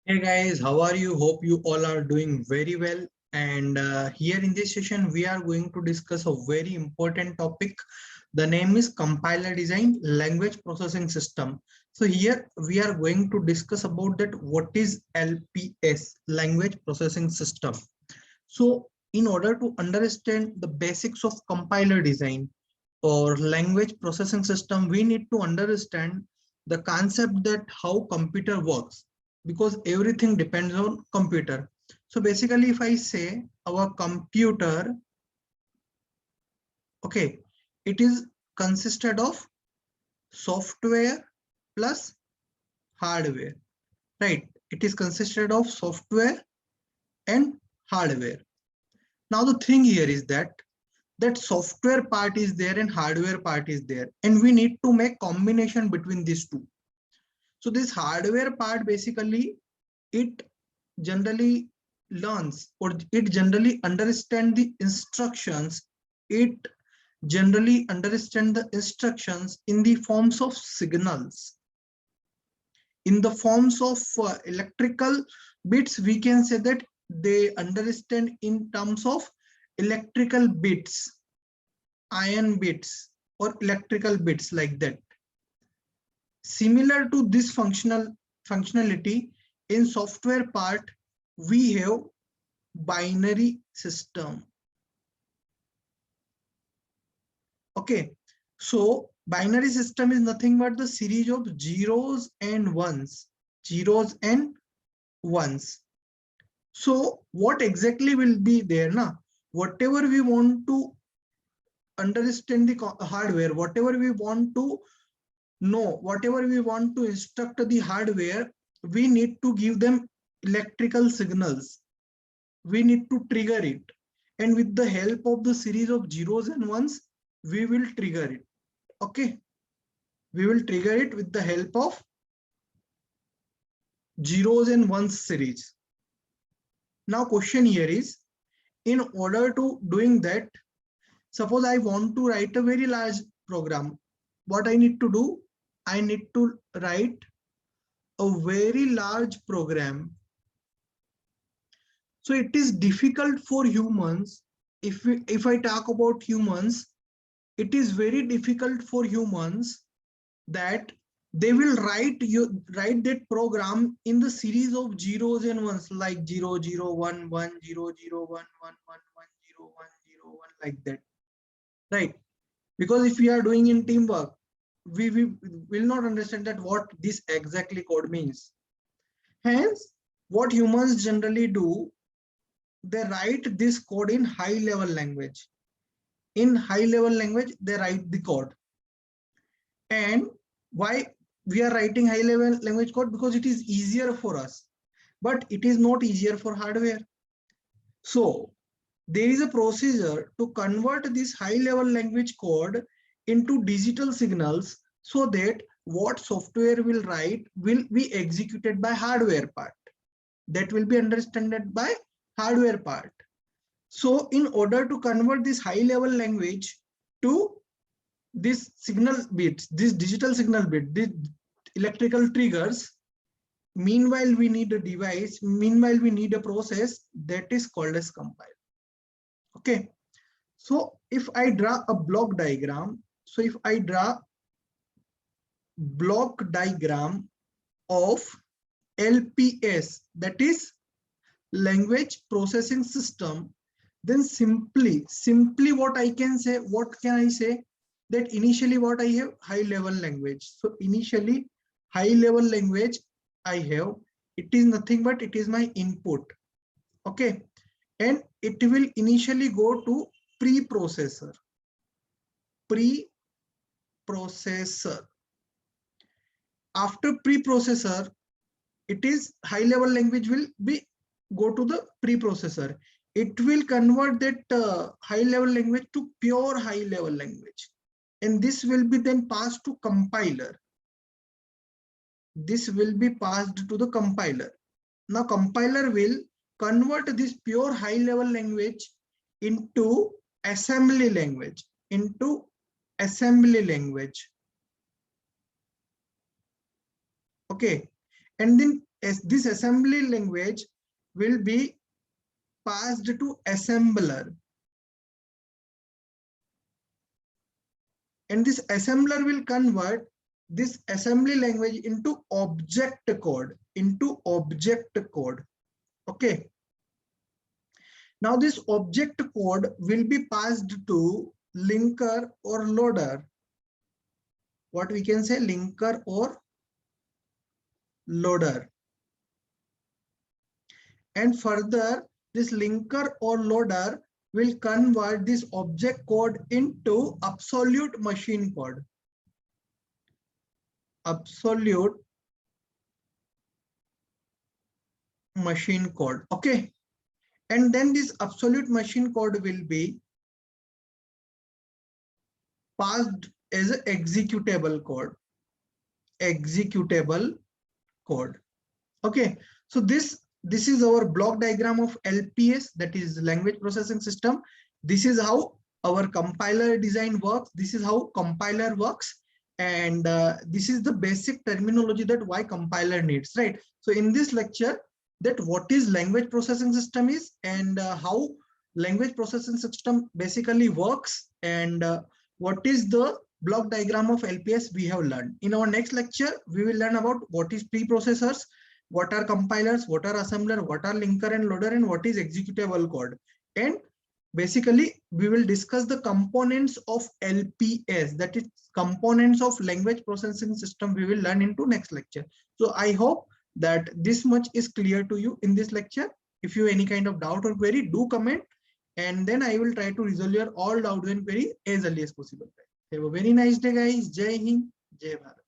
Hey guys, how are you? Hope you all are doing very well. And here in this session, we are going to discuss a very important topic. The name is Compiler Design Language Processing System. So here we are going to discuss about that what is LPS, Language Processing System. So in order to understand the basics of compiler design or language processing system, we need to understand the concept that how computer works, because everything depends on computer. So basically, if I say our computer, okay, it is consisted of software plus hardware, right? It is consisted of software and hardware. Now the thing here is that software part is there and hardware part is there, and we need to make combination between these two. So this hardware part, basically it generally learns, or it generally understand the instructions. It generally understand the instructions in the forms of signals, in the forms of electrical bits. We can say that they understand in terms of electrical bits, iron bits, or electrical bits, like that. Similar to this functionality, in software part we have binary system. Okay, so binary system is nothing but the series of zeros and ones, zeros and ones. So what exactly will be there now? Whatever we want to understand the hardware, whatever we want to know, whatever we want to instruct the hardware, we need to give them electrical signals. We need to trigger it. And with the help of the series of zeros and ones, we will trigger it. Okay. We will trigger it with the help of zeros and ones series. Now question here is, in order to doing that, suppose I want to write a very large program. What I need to do? I need to write a very large program. So it is difficult for humans. If I talk about humans, it is very difficult for humans that they will write that program in the series of zeros and ones, like 0 0 1 1 0 0 1 1 1 1 0 1 0 1, like that, right? Because if we are doing in teamwork, we will not understand that what this exactly code means. Hence, what humans generally do, they write this code in high level language. In high level language, they write the code. And why we are writing high level language code? Because it is easier for us, but it is not easier for hardware. So there is a procedure to convert this high level language code into digital signals, so that what software will write will be executed by hardware part, that will be understood by hardware part. So in order to convert this high level language to this signal bits, this digital signal bit, this electrical triggers, meanwhile we need a device, meanwhile we need a process that is called as compiler. Okay, so if I draw a block diagram, so if I draw block diagram of LPS, that is language processing system, then simply what I can say, what can I say, that initially what I have, high level language. So initially high level language I have, it is nothing but it is my input. Okay, and it will initially go to preprocessor. After preprocessor, it is high level language will be go to the preprocessor. It will convert that high level language to pure high level language, and this will be then passed to compiler. This will be passed to the compiler. Now compiler will convert this pure high level language into assembly language, Okay, and then as this assembly language will be passed to assembler, and this assembler will convert this assembly language into object code, okay. Now this object code will be passed to linker or loader. What we can say, linker or loader. And further, this linker or loader will convert this object code into absolute machine code. Absolute machine code, okay. And then this absolute machine code will be passed as an executable code, okay. So this is our block diagram of LPS, that is language processing system. This is how our compiler design works, this is how compiler works, and this is the basic terminology that why compiler needs, right? So in this lecture, that what is language processing system is, and how language processing system basically works, and what is the block diagram of LPS we have learned. In our next lecture, we will learn about what is preprocessors, what are compilers, what are assembler, what are linker and loader, and what is executable code. And basically, we will discuss the components of LPS, that is components of language processing system, we will learn into next lecture. So I hope that this much is clear to you in this lecture. If you have any kind of doubt or query, do comment, and then I will try to resolve your all doubt and query as early as possible. Have a very nice day, guys. Jai Hind, Jai Bharat.